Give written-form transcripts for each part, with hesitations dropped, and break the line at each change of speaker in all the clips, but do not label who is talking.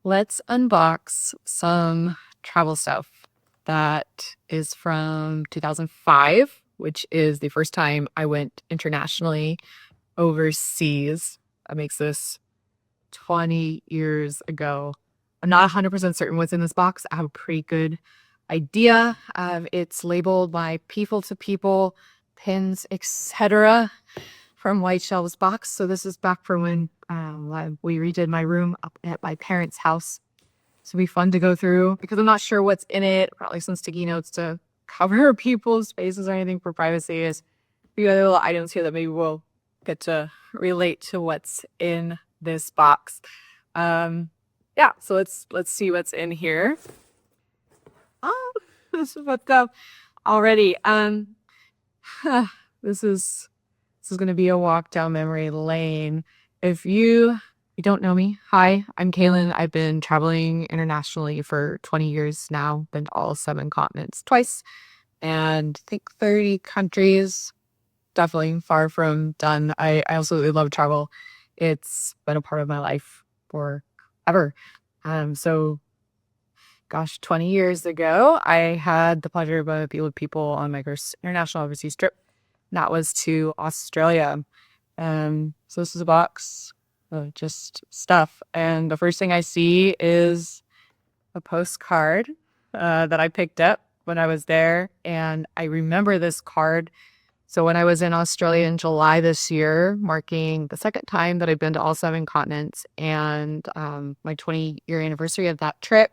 Let's unbox some travel stuff that is from 2005, which is the first time I went internationally overseas. That makes this 20 years ago. I'm not 100% certain what's in this box. I have a pretty good idea. It's labeled by people to people, pins, etc. from White Shelves box. So this is back from when we redid my room up at my parents' house. So it'll be fun to go through because I'm not sure what's in it. Probably some sticky notes to cover people's faces or anything for privacy. Is a few other little items here that maybe we'll get to relate to what's in this box. Yeah, so let's see what's in here. Oh, this is what's up already. This is gonna be a walk down memory lane. If you don't know me, hi, I'm Kaylin. I've been traveling internationally for 20 years now, been to all 7 continents twice, and I think 30 countries. Definitely far from done. I absolutely love travel. It's been a part of my life forever. So gosh, 20 years ago, I had the pleasure of being with people on my first international overseas trip. That was to Australia. So this is a box of just stuff. And the first thing I see is a postcard that I picked up when I was there. And I remember this card. So when I was in Australia in July this year, marking the second time that I've been to all 7 continents and my 20-year anniversary of that trip,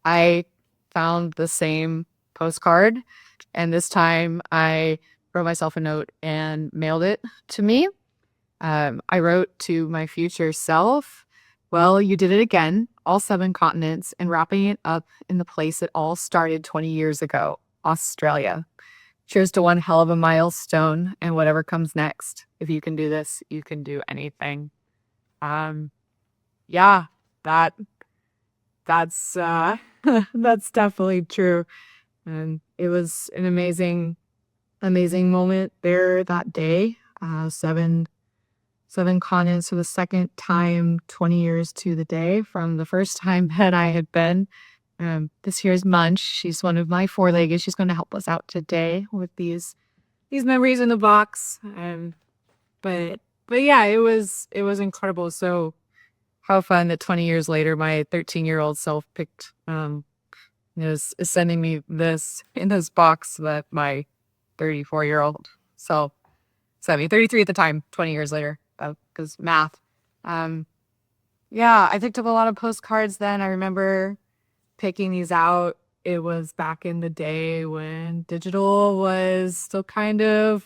I found the same postcard. And this time I wrote myself a note and mailed it to me. I wrote to my future self, well, you did it again, all 7 continents, and wrapping it up in the place it all started 20 years ago, Australia. Cheers to one hell of a milestone and whatever comes next. If you can do this, you can do anything. Um, yeah, that that's that's definitely true. And it was an amazing moment there that day. Seven continents for the second time, 20 years to the day from the first time that I had been. This here's Munch. She's one of my four-legged. She's going to help us out today with these memories in the box. But yeah, it was incredible. So how fun that 20 years later, my 13-year-old self picked is sending me this in this box that my 34-year-old self sent me. 33 at the time, 20 years later, because math. Um, yeah, I picked up a lot of postcards then. I remember picking these out. It was back in the day when digital was still kind of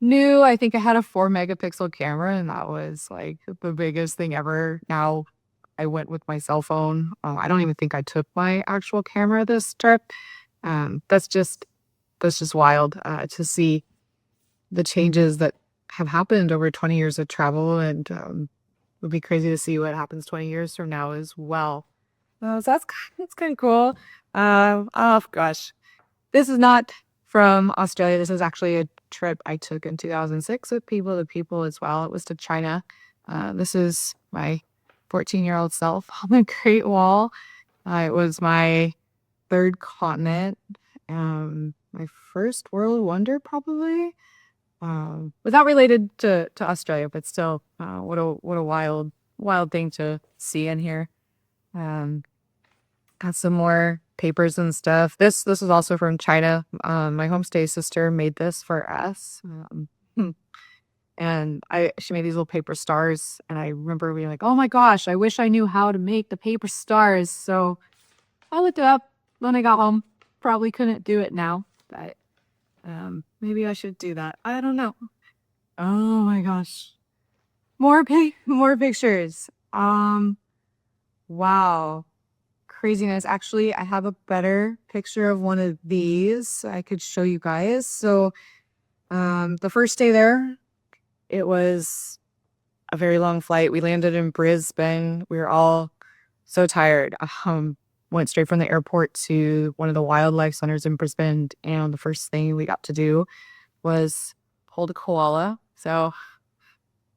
new. I think I had a 4 megapixel camera, and that was like the biggest thing ever. Now I went with my cell phone. I don't even think I took my actual camera this trip. That's just wild to see the changes that have happened over 20 years of travel, and it would be crazy to see what happens 20 years from now as well. So that's kind of cool. Oh gosh, this is not from Australia. This is actually a trip I took in 2006 with people to people as well. It was to China. This is my 14-year-old self on the Great Wall. It was my third continent. My first world wonder, probably. Without related to Australia, but still, what a wild thing to see in here. Um, Got some more papers and stuff. This is also from China. My homestay sister made this for us. And she made these little paper stars, and I remember being like, "Oh my gosh, I wish I knew how to make the paper stars." So I looked it up when I got home. Probably couldn't do it now, but maybe I should do that. I don't know. Oh my gosh, more pictures. Wow. Craziness. Actually, I have a better picture of one of these I could show you guys. So, the first day there, it was a very long flight. We landed in Brisbane. We were all so tired. Went straight from the airport to one of the wildlife centers in Brisbane, and the first thing we got to do was hold a koala. So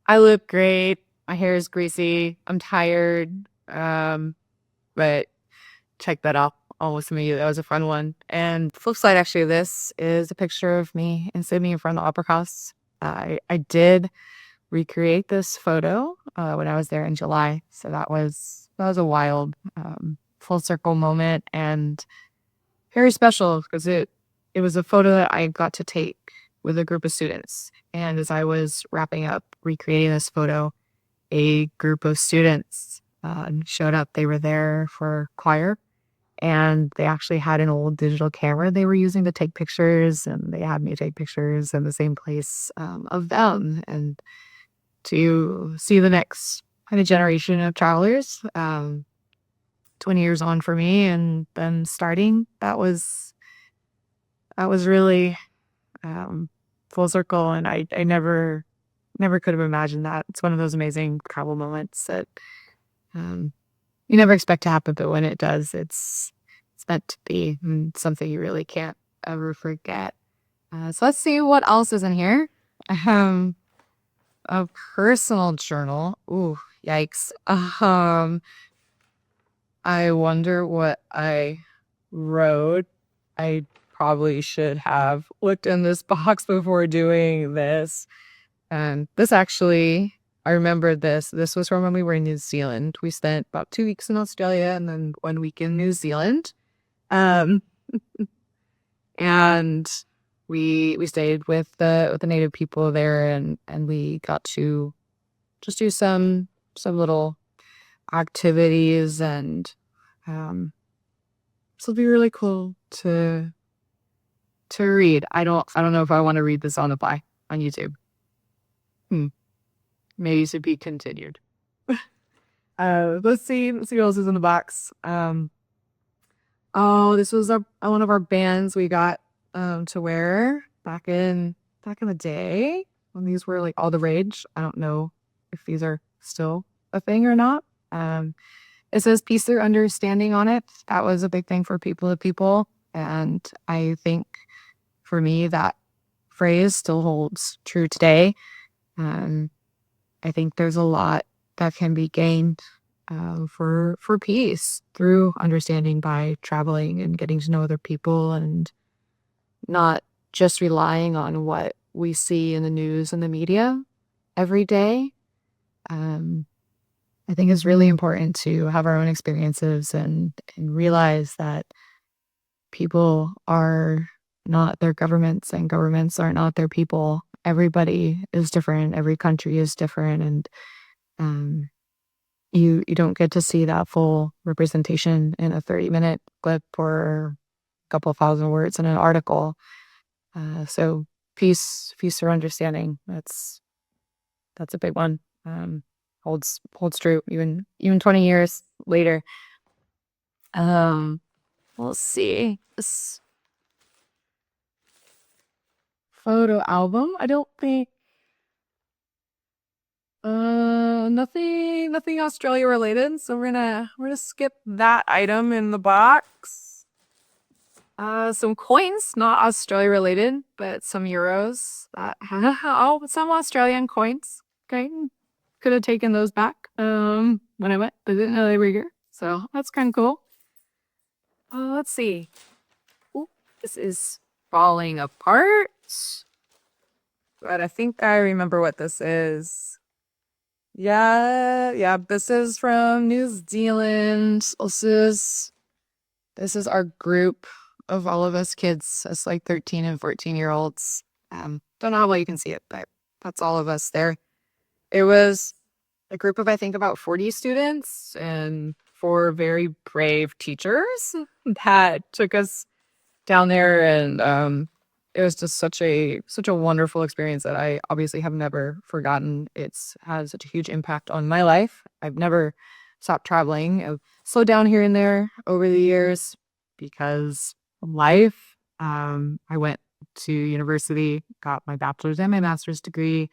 I look great. My hair is greasy. I'm tired. but check that out. Almost immediately. That was a fun one. And flip side, actually, this is a picture of me in Sydney in front of the Opera House. I did recreate this photo when I was there in July. So that was a wild full circle moment and very special because it was a photo that I got to take with a group of students. And as I was wrapping up recreating this photo, a group of students showed up. They were there for choir and they actually had an old digital camera they were using to take pictures, and they had me take pictures in the same place of them. And to see the next kind of generation of travelers, 20 years on for me, and then starting, that was really full circle, and I never could have imagined that. It's one of those amazing travel moments that um, you never expect to happen, but when it does, it's meant to be, and something you really can't ever forget. So let's see what else is in here. Um, a personal journal. Ooh, yikes. I wonder what I wrote. I probably should have looked in this box before doing this. And this actually, I remember this. This was from when we were in New Zealand. We spent about 2 weeks in Australia and then 1 week in New Zealand. Um, and we stayed with the native people there, and we got to just do some little activities, and um this will be really cool to read. I don't know if I want to read this on the fly on YouTube. Maybe to be continued. Let's see what else is in the box. Oh, this was one of our bands we got to wear back in the day when these were like all the rage. I don't know if these are still a thing or not. It says peace through understanding on it. That was a big thing for people to people. And I think for me, that phrase still holds true today. Um, I think there's a lot that can be gained for peace through understanding by traveling and getting to know other people and not just relying on what we see in the news and the media every day. Um, I think it's really important to have our own experiences and realize that people are not their governments and governments are not their people. Everybody is different. Every country is different. And um, you don't get to see that full representation in a 30-minute clip or a couple of thousand words in an article. So peace or understanding. That's a big one. Holds true even 20 years later. We'll see. This photo album. I don't think nothing Australia related. So we're gonna skip that item in the box. Some coins, not Australia related, but some euros. Oh, some Australian coins. Okay, could have taken those back when I went, but didn't know they were here. So that's kind of cool. Let's see. Ooh, this is falling apart. But I think I remember what this is. Yeah, this is from New Zealand. This is our group of all of us kids. It's like 13 and 14-year-olds. Don't know how well you can see it, but that's all of us there. It was a group of, I think, about 40 students and 4 very brave teachers that took us down there, and it was just such a wonderful experience that I obviously have never forgotten. It's had such a huge impact on my life. I've never stopped traveling. I've slowed down here and there over the years because of life. I went to university, got my bachelor's and my master's degree,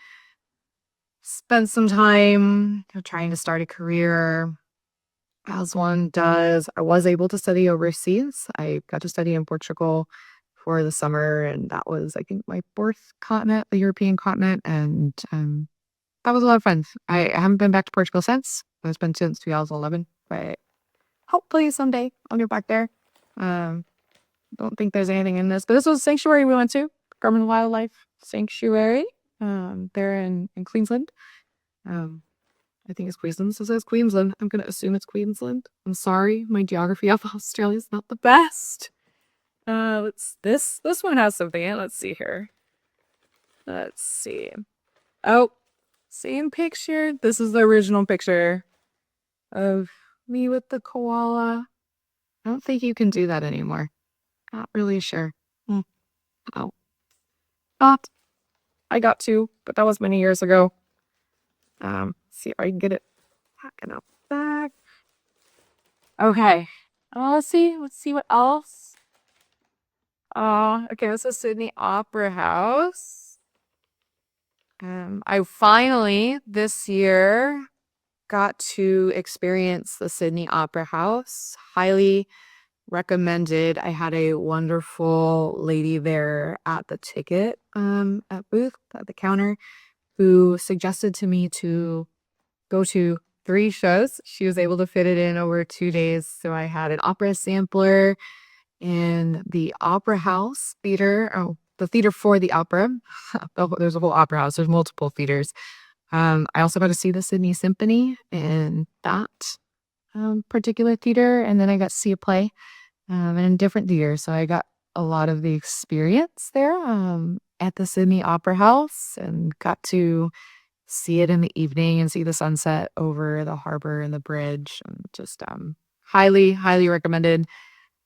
spent some time trying to start a career as one does. I was able to study overseas. I got to study in Portugal for the summer, and that was, I think, my 4th continent, the European continent, and that was a lot of fun. I haven't been back to Portugal since. It's been since 2011, but hopefully someday I'll get back there. Don't think there's anything in this, but this was a sanctuary we went to, Garmin Wildlife Sanctuary. There in Queensland. I think it's Queensland. So it says Queensland. I'm gonna assume it's Queensland. I'm sorry, my geography of Australia is not the best. This one has something in it. Let's see here. Let's see. Oh, same picture. This is the original picture of me with the koala. I don't think you can do that anymore. Not really sure. Oh. Not. I got to, but that was many years ago. See if I can get it back up back. Okay. Let's see what else. Okay, this is Sydney Opera House. I finally this year got to experience the Sydney Opera House. Highly recommended. I had a wonderful lady there at the ticket at booth at the counter who suggested to me to go to 3 shows. She was able to fit it in over 2 days. So I had an opera sampler in the Opera House Theater. Oh, the theater for the opera. There's a whole opera house. There's multiple theaters. I also got to see the Sydney Symphony in that particular theater. And then I got to see a play in a different theater. So I got a lot of the experience there at the Sydney Opera House and got to see it in the evening and see the sunset over the harbor and the bridge. And just highly, highly recommended.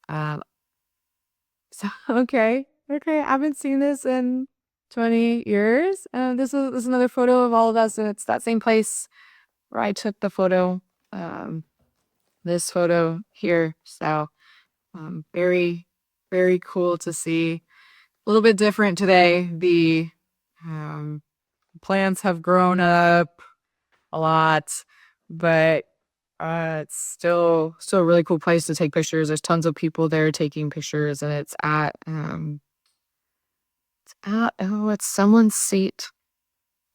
So okay. I haven't seen this in 20 years. This is another photo of all of us, and it's that same place where I took the photo. This photo here. So very, very cool to see. A little bit different today. The plants have grown up a lot, but it's still a really cool place to take pictures. There's tons of people there taking pictures, and it's at it's someone's seat.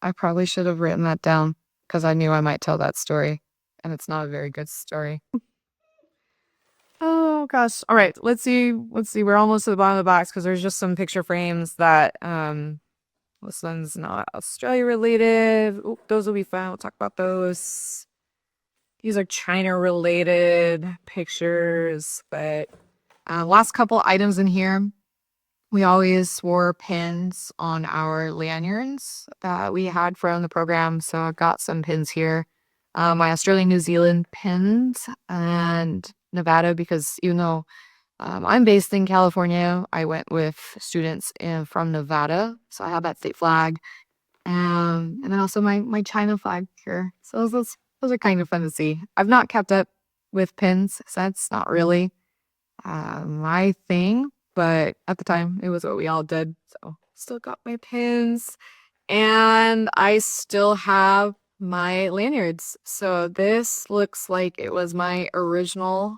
I probably should have written that down because I knew I might tell that story, and it's not a very good story. Oh gosh. All right, let's see. We're almost to the bottom of the box because there's just some picture frames that this one's not Australia related. Ooh, those will be fun. We'll talk about those. These are China related pictures, but last couple items in here. We always wore pins on our lanyards that we had from the program. So I've got some pins here. My Australian, New Zealand pins and Nevada, because even though I'm based in California, I went with students from Nevada. So I have that state flag. And then also my China flag here. So those are kind of fun to see. I've not kept up with pins since, not really my thing. But at the time, it was what we all did. So still got my pins. And I still have my lanyards. So this looks like it was my original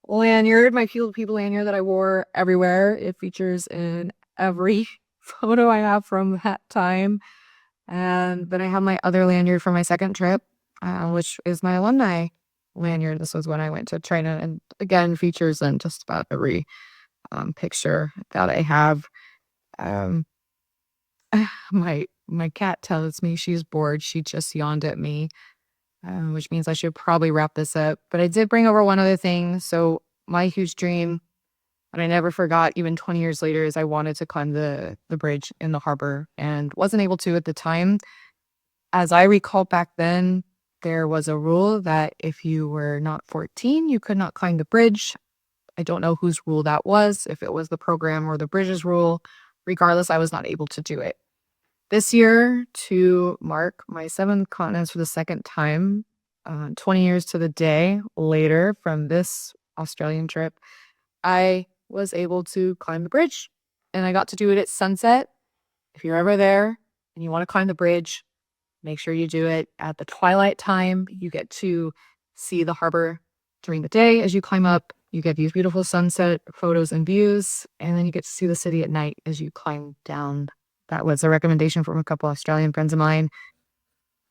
lanyard, my People lanyard that I wore everywhere. It features in every photo I have from that time. And then I have my other lanyard from my second trip, which is my alumni lanyard. This was when I went to China, and again, features in just about every picture that I have. My cat tells me she's bored. She just yawned at me, which means I should probably wrap this up. But I did bring over one other thing. So my huge dream, and I never forgot, even 20 years later, is I wanted to climb the bridge in the harbor and wasn't able to at the time. As I recall back then, there was a rule that if you were not 14, you could not climb the bridge. I don't know whose rule that was, if it was the program or the bridge's rule. Regardless, I was not able to do it. This year, to mark my 7th continents for the second time, 20 years to the day later from this Australian trip, I was able to climb the bridge. And I got to do it at sunset. If you're ever there and you want to climb the bridge, make sure you do it at the twilight time. You get to see the harbor during the day as you climb up. You get these beautiful sunset photos and views, and then you get to see the city at night as you climb down. That was a recommendation from a couple Australian friends of mine.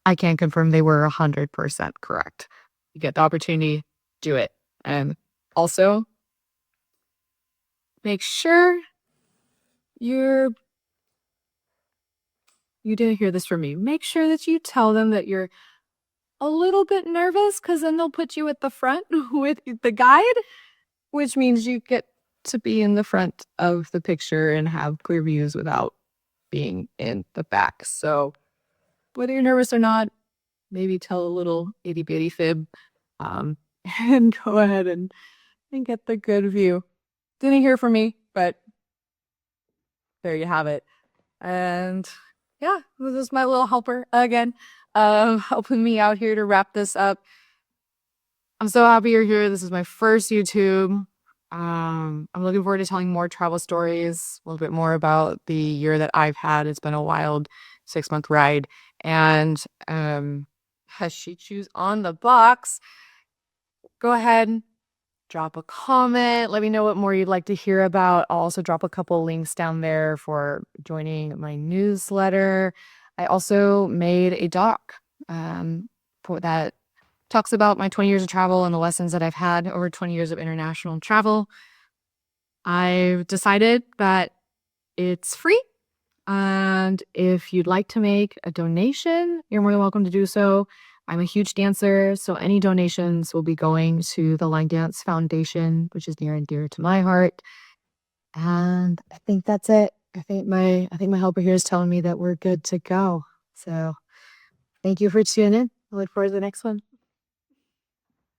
I can confirm they were 100% correct. You get the opportunity, do it. And also, make sure you didn't hear this from me. Make sure that you tell them that you're a little bit nervous, because then they'll put you at the front with the guide, which means you get to be in the front of the picture and have clear views without being in the back. So whether you're nervous or not, maybe tell a little itty bitty fib, and go ahead and get the good view. Didn't hear from me, but there you have it. And yeah, this is my little helper again, helping me out here to wrap this up. I'm so happy you're here. This is my first YouTube. I'm looking forward to telling more travel stories, a little bit more about the year that I've had. It's been a wild 6-month ride. And has she choose on the box? Go ahead, drop a comment. Let me know what more you'd like to hear about. I'll also drop a couple links down there for joining my newsletter. I also made a doc for that talks about my 20 years of travel and the lessons that I've had over 20 years of international travel. I've decided that it's free. And if you'd like to make a donation, you're more than welcome to do so. I'm a huge dancer, so any donations will be going to the Line Dance Foundation, which is near and dear to my heart. And I think that's it. I think my helper here is telling me that we're good to go. So thank you for tuning in. I look forward to the next one.